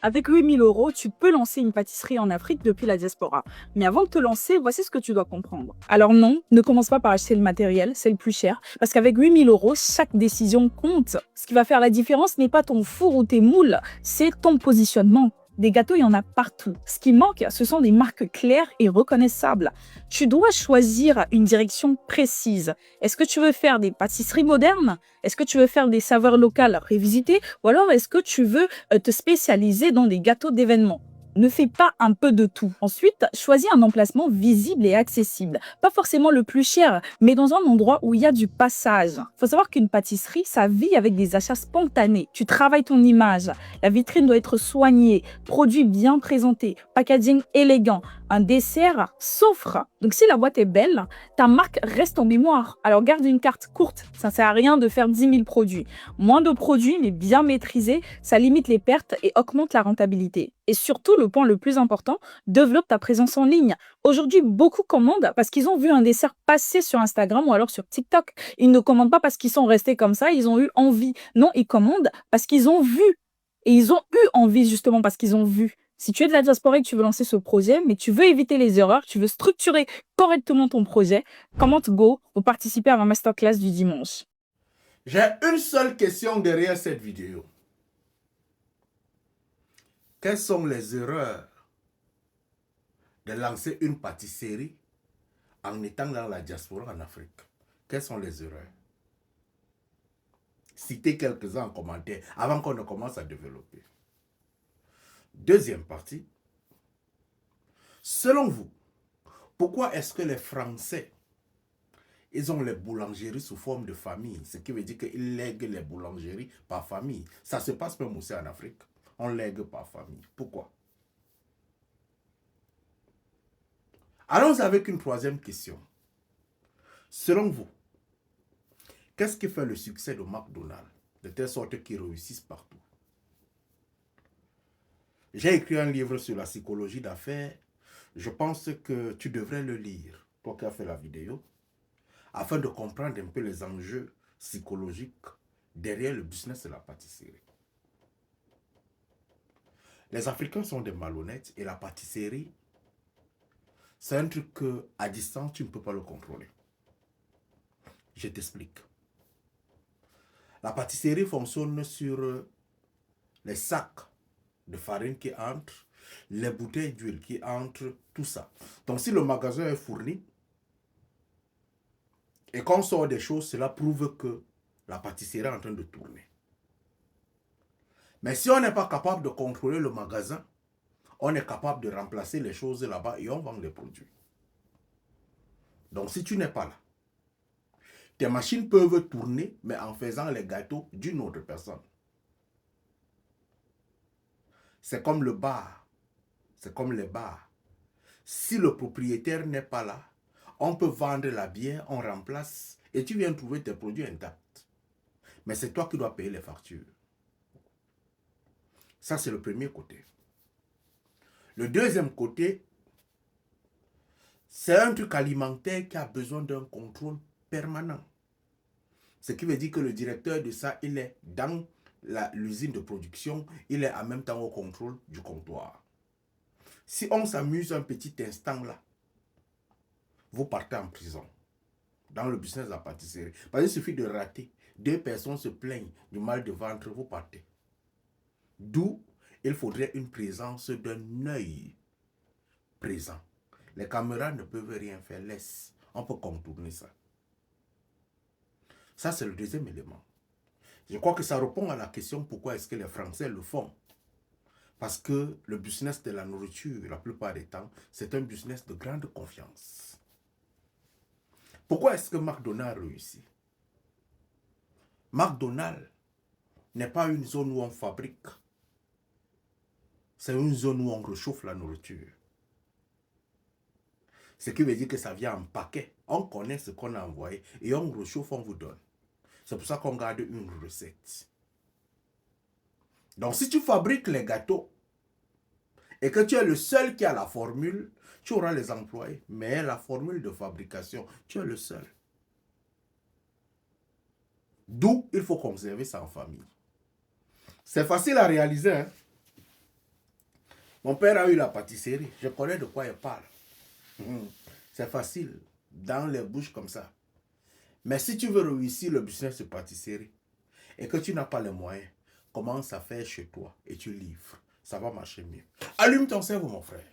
Avec 8000 euros, tu peux lancer une pâtisserie en Afrique depuis la diaspora. Mais avant de te lancer, voici ce que tu dois comprendre. Alors non, ne commence pas par acheter le matériel, c'est le plus cher. Parce qu'avec 8000 euros, chaque décision compte. Ce qui va faire la différence n'est pas ton four ou tes moules, c'est ton positionnement. Des gâteaux, il y en a partout. Ce qui manque, ce sont des marques claires et reconnaissables. Tu dois choisir une direction précise. Est-ce que tu veux faire des pâtisseries modernes? Est-ce que tu veux faire des saveurs locales revisitées? Ou alors est-ce que tu veux te spécialiser dans des gâteaux d'événements? Ne fais pas un peu de tout. Ensuite, choisis un emplacement visible et accessible. Pas forcément le plus cher, mais dans un endroit où il y a du passage. Il faut savoir qu'une pâtisserie, ça vit avec des achats spontanés. Tu travailles ton image. La vitrine doit être soignée, produit bien présenté, packaging élégant. Un dessert s'offre. Donc si la boîte est belle, ta marque reste en mémoire. Alors garde une carte courte. Ça ne sert à rien de faire 10 000 produits. Moins de produits, mais bien maîtrisés, ça limite les pertes et augmente la rentabilité. Et surtout, le point le plus important, développe ta présence en ligne. Aujourd'hui, beaucoup commandent parce qu'ils ont vu un dessert passer sur Instagram ou alors sur TikTok. Ils ne commandent pas parce qu'ils sont restés comme ça, ils ont eu envie. Non, ils commandent parce qu'ils ont vu. Et ils ont eu envie justement parce qu'ils ont vu. Si tu es de la diaspora et que tu veux lancer ce projet, mais tu veux éviter les erreurs, tu veux structurer correctement ton projet, commente Go pour participer à ma masterclass du dimanche. J'ai une seule question derrière cette vidéo. Quelles sont les erreurs de lancer une pâtisserie en étant dans la diaspora en Afrique? Quelles sont les erreurs? Citez quelques-uns en commentaire avant qu'on ne commence à développer. Deuxième partie. Selon vous, pourquoi est-ce que les Français, ils ont les boulangeries sous forme de famille? Ce qui veut dire qu'ils lèguent les boulangeries par famille. Ça se passe même aussi en Afrique. On lègue par famille. Pourquoi? Allons avec une troisième question. Selon vous, qu'est-ce qui fait le succès de McDonald's de telle sorte qu'ils réussissent partout? J'ai écrit un livre sur la psychologie d'affaires. Je pense que tu devrais le lire, toi qui as fait la vidéo, afin de comprendre un peu les enjeux psychologiques derrière le business de la pâtisserie. Les Africains sont des malhonnêtes et la pâtisserie, c'est un truc qu'à distance, tu ne peux pas le contrôler. Je t'explique. La pâtisserie fonctionne sur les sacs de farine qui entrent, les bouteilles d'huile qui entrent, tout ça. Donc si le magasin est fourni et qu'on sort des choses, cela prouve que la pâtisserie est en train de tourner. Mais si on n'est pas capable de contrôler le magasin, on est capable de remplacer les choses là-bas et on vend les produits. Donc si tu n'es pas là, tes machines peuvent tourner, mais en faisant les gâteaux d'une autre personne. C'est comme le bar, c'est comme les bars. Si le propriétaire n'est pas là, on peut vendre la bière, on remplace et tu viens trouver tes produits intacts. Mais c'est toi qui dois payer les factures. Ça, c'est le premier côté. Le deuxième côté, c'est un truc alimentaire qui a besoin d'un contrôle permanent. Ce qui veut dire que le directeur de ça, il est dans l'usine de production, il est en même temps au contrôle du comptoir. Si on s'amuse un petit instant là, vous partez en prison dans le business de la pâtisserie. Parce qu'il suffit de rater. 2 personnes se plaignent du mal de ventre, vous partez. D'où il faudrait une présence d'un œil présent. Les caméras ne peuvent rien faire, laisse. On peut contourner ça. Ça, c'est le deuxième élément. Je crois que ça répond à la question pourquoi est-ce que les Français le font. Parce que le business de la nourriture, la plupart des temps, c'est un business de grande confiance. Pourquoi est-ce que McDonald's réussit? McDonald's n'est pas une zone où on fabrique. C'est une zone où on réchauffe la nourriture. Ce qui veut dire que ça vient en paquet. On connaît ce qu'on a envoyé et on réchauffe, on vous donne. C'est pour ça qu'on garde une recette. Donc si tu fabriques les gâteaux et que tu es le seul qui a la formule, tu auras les employés. Mais la formule de fabrication, tu es le seul. D'où il faut conserver ça en famille. C'est facile à réaliser, hein? Mon père a eu la pâtisserie. Je connais de quoi il parle. C'est facile. Dans les bouches comme ça. Mais si tu veux réussir le business de pâtisserie et que tu n'as pas les moyens, commence à faire chez toi et tu livres. Ça va marcher mieux. Allume ton cerveau, mon frère.